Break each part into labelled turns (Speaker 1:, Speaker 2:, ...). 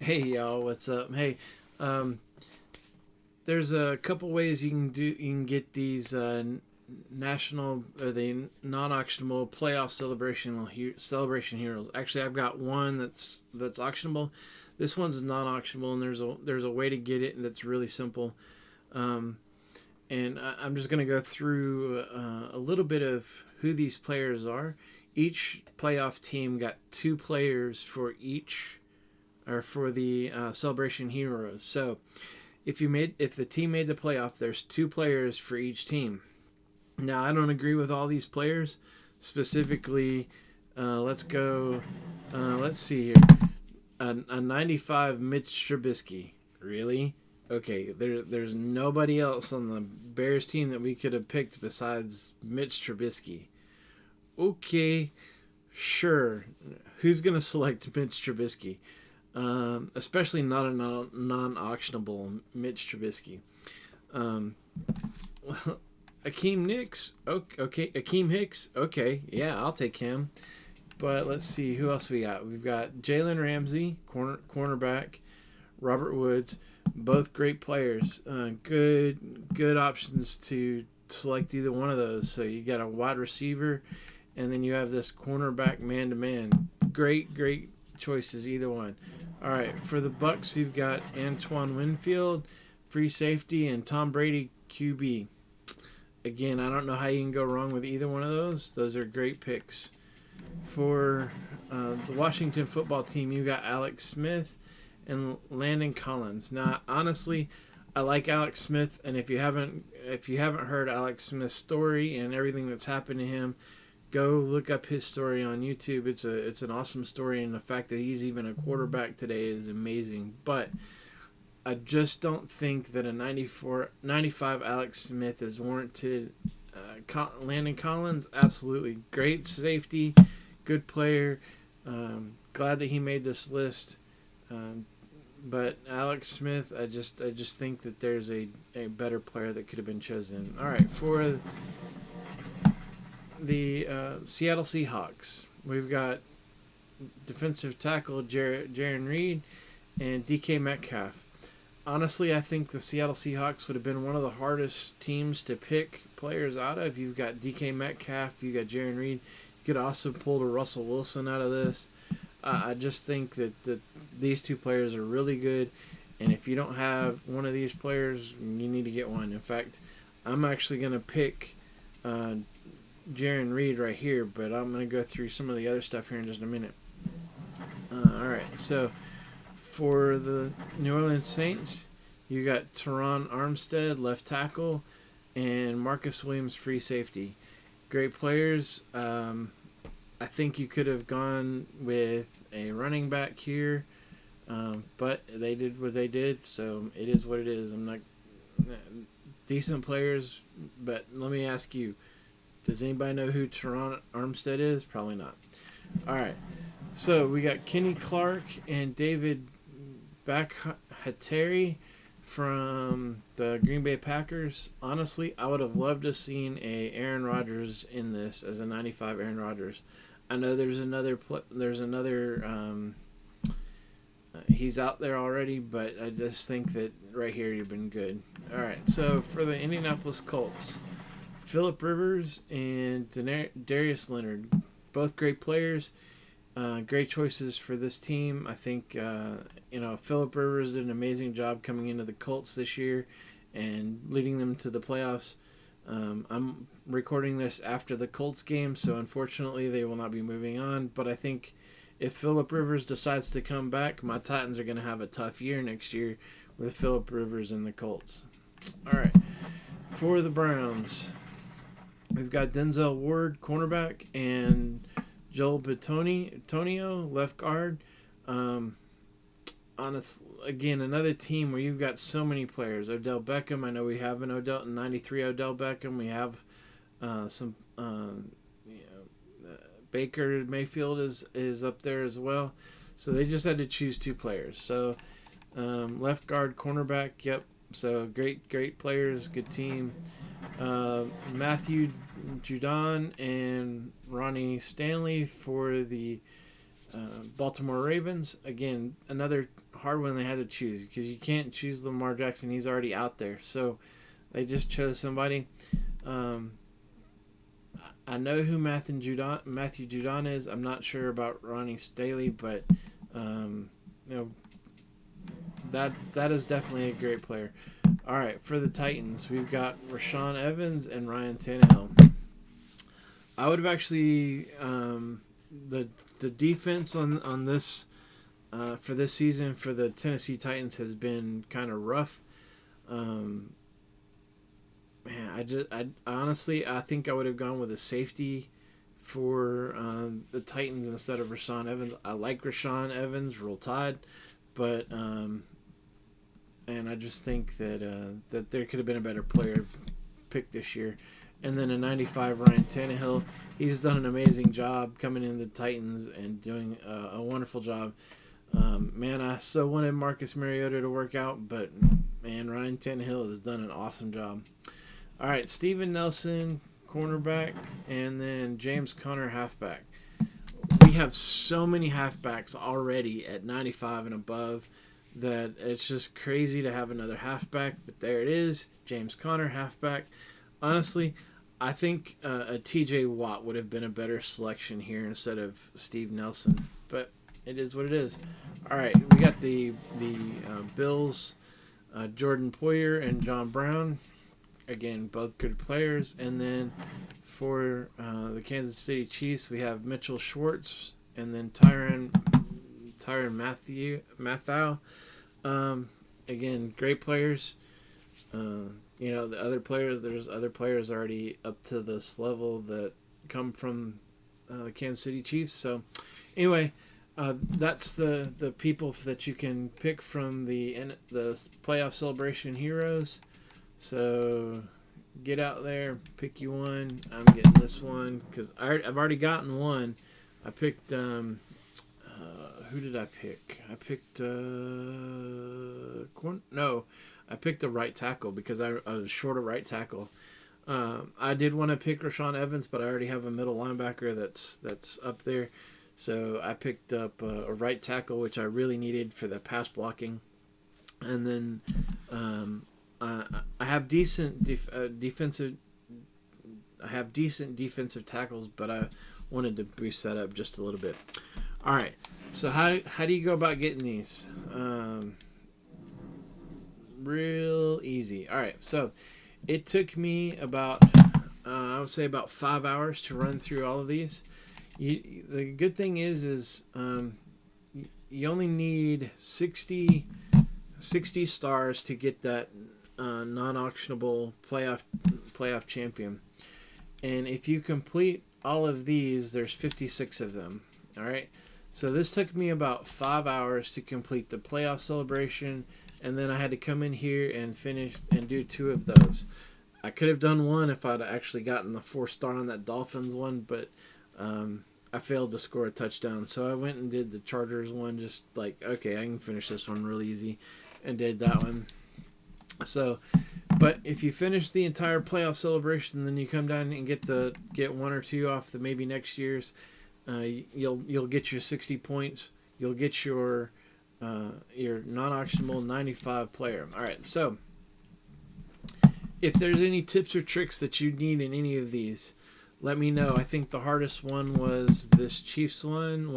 Speaker 1: Hey y'all, what's up? Hey, um, there's a couple ways you can do. You can get these national or the non-auctionable playoff celebration heroes. Actually, I've got one that's auctionable. This one's non-auctionable, and there's a way to get it, and that's really simple. Um, and I'm just gonna go through a little bit of who these players are. Each playoff team got two players for each or for the celebration heroes. So if the team made the playoff, there's two players for each team. Now I don't agree with all these players. Specifically, let's go. Let's see here. A 95 Mitch Trubisky. Really? Okay. There's nobody else on the Bears team that we could have picked besides Mitch Trubisky. Okay. Sure. Who's gonna select Mitch Trubisky? Especially not a non-auctionable Mitch Trubisky. Um, well, Akeem Nicks, okay, Akeem Hicks, okay, yeah, I'll take him. But let's see who else we got. We've got Jalen Ramsey, cornerback, Robert Woods, both great players. Good options to select either one of those. So you got a wide receiver, and then you have this cornerback man to man. Great choices either one. All right, for the Bucks, you've got Antoine Winfield, free safety, and Tom Brady, QB. Again, I don't know how you can go wrong with either one of those. Those are great picks. For the Washington football team, you got Alex Smith and Landon Collins. Now, honestly, I like Alex Smith, and if you haven't heard Alex Smith's story and everything that's happened to him, go look up his story on YouTube. It's an awesome story, and the fact that he's even a quarterback today is amazing. But I just don't think that a 95 Alex Smith is warranted. Landon Collins, absolutely great safety, good player. Glad that he made this list. But Alex Smith, I just think that there's a better player that could have been chosen. All right, for the Seattle Seahawks, we've got defensive tackle Jaron Reed and DK Metcalf. Honestly, I think the Seattle Seahawks would have been one of the hardest teams to pick players out of. You've got DK Metcalf, you've got Jaron Reed. You could also pull a Russell Wilson out of this. I just think that these two players are really good, and if you don't have one of these players, you need to get one. In fact, I'm actually going to pick Jaron Reed right here, but I'm going to go through some of the other stuff here in just a minute. All right, so for the New Orleans Saints, you got Teron Armstead, left tackle, and Marcus Williams, free safety. Great players. I think you could have gone with a running back here, but they did what they did, so it is what it is. I'm not decent players, but let me ask you: does anybody know who Teron Armstead is? Probably not. All right, so we got Kenny Clark and David Bakhtiari from the Green Bay Packers. Honestly, I would have loved to have seen a Aaron Rodgers in this as a 95 Aaron Rodgers. I know there's another he's out there already, but I just think that right here you've been good. All right, so for the Indianapolis Colts, Phillip Rivers and Darius Leonard, both great players. Great choices for this team. I think Phillip Rivers did an amazing job coming into the Colts this year and leading them to the playoffs. I'm recording this after the Colts game, so unfortunately they will not be moving on. But I think if Phillip Rivers decides to come back, my Titans are going to have a tough year next year with Phillip Rivers and the Colts. All right, for the Browns, we've got Denzel Ward, cornerback, and Joel Bitonio, left guard. Again, another team where you've got so many players. Odell Beckham, I know we have an 93 Odell Beckham. We have some, Baker Mayfield is up there as well. So they just had to choose two players. So left guard, cornerback, yep. So great players, good team. Matthew Judon and Ronnie Stanley for the Baltimore Ravens, again, another hard one they had to choose because you can't choose Lamar Jackson. He's already out there. So they just chose somebody. I know who Matthew Judon is. I'm not sure about Ronnie Staley, but that is definitely a great player. All right, for the Titans, we've got Rashaan Evans and Ryan Tannehill. I would have actually the defense on this for this season for the Tennessee Titans has been kind of rough. I honestly think I would have gone with a safety for the Titans instead of Rashaan Evans. I like Rashaan Evans, Roll Tide, but and I just think that there could have been a better player picked this year. And then a 95 Ryan Tannehill. He's done an amazing job coming in the Titans and doing a wonderful job. I so wanted Marcus Mariota to work out, but man, Ryan Tannehill has done an awesome job. All right, Steven Nelson, cornerback, and then James Conner, halfback. We have so many halfbacks already at 95 and above that it's just crazy to have another halfback, but there it is, James Conner, halfback. Honestly, I think a TJ Watt would have been a better selection here instead of Steve Nelson, but it is what it is. All right, we got the Bills, Jordan Poyer and John Brown. Again, both good players. And then for the Kansas City Chiefs, we have Mitchell Schwartz and then Tyrann Mathieu. Again, great players. The other players, there's other players already up to this level that come from the Kansas City Chiefs. So anyway, that's the people that you can pick from the playoff celebration heroes. So get out there, pick you one. I'm getting this one because I've already gotten one. I picked who did I pick? I picked I picked a right tackle because I was short of right tackle. I did want to pick Rashaan Evans, but I already have a middle linebacker that's up there. So I picked up a right tackle, which I really needed for the pass blocking. And then I have decent defensive tackles, but I wanted to boost that up just a little bit. All right. So how do you go about getting these? Real easy. All right. So it took me about I would say about 5 hours to run through all of these. The good thing is you only need 60 stars to get that non-auctionable playoff champion. And if you complete all of these, there's 56 of them. All right. So this took me about 5 hours to complete the playoff celebration, and then I had to come in here and finish and do 2 of those. I could have done one if I'd actually gotten the 4-star on that Dolphins one, but I failed to score a touchdown. So I went and did the Chargers one, just like, okay, I can finish this one real easy, and did that one. So, but if you finish the entire playoff celebration, then you come down and get 1 or 2 off the maybe next year's. You'll get your 60 points. You'll get your non-auctionable 95 player. All right. So, if there's any tips or tricks that you need in any of these, let me know. I think the hardest one was this Chiefs one.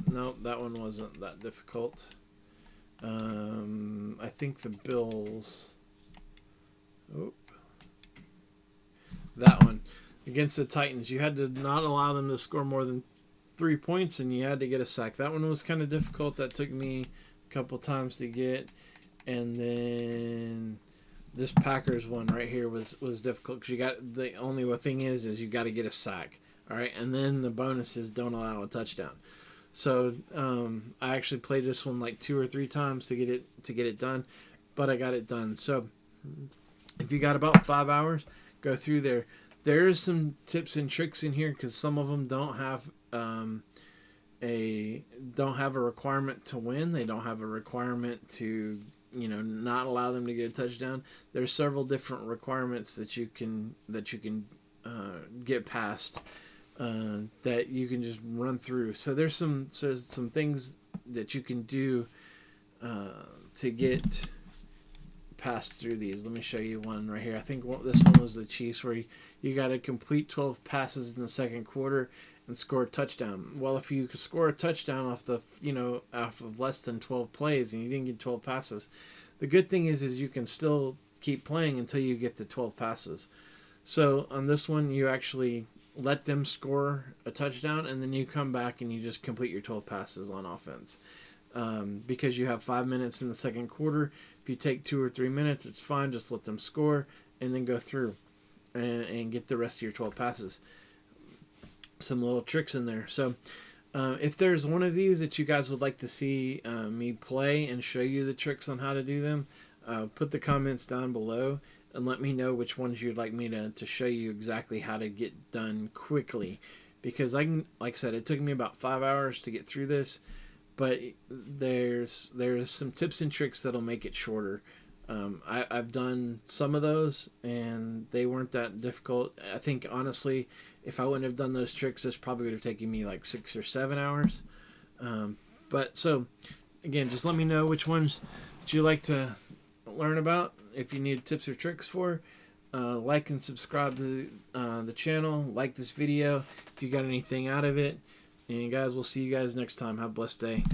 Speaker 1: No, that one wasn't that difficult. I think the Bills. That one against the Titans, you had to not allow them to score more than 3 points, and you had to get a sack. That one was kind of difficult. That took me a couple times to get. And then this Packers one right here was difficult because the only thing is you got to get a sack. All right, and then the bonuses don't allow a touchdown. So I actually played this one like 2 or 3 times to get it done, but I got it done. So if you got about 5 hours, go through there. There is some tips and tricks in here because some of them don't have a requirement to win. They don't have a requirement to not allow them to get a touchdown. There's several different requirements that you can get past. that you can just run through. So there's some things that you can do to get passed through these. Let me show you one right here. I think this one was the Chiefs, where you got to complete 12 passes in the second quarter and score a touchdown. Well, if you score a touchdown off of less than 12 plays and you didn't get 12 passes, the good thing is you can still keep playing until you get to 12 passes. So on this one, you actually let them score a touchdown, and then you come back and you just complete your 12 passes on offense. Because you have 5 minutes in the second quarter. If you take 2 or 3 minutes, it's fine. Just let them score and then go through and get the rest of your 12 passes. Some little tricks in there. So if there's one of these that you guys would like to see me play and show you the tricks on how to do them, put the comments down below and let me know which ones you'd like me to show you exactly how to get done quickly. Because like I said, it took me about 5 hours to get through this. But there's some tips and tricks that'll make it shorter. I've done some of those, and they weren't that difficult. I think, honestly, if I wouldn't have done those tricks, this probably would have taken me like 6 or 7 hours. But so, again, just let me know which ones that you like to learn about. If you need tips or tricks for, like and subscribe to the channel. Like this video if you got anything out of it. And guys, we'll see you guys next time. Have a blessed day.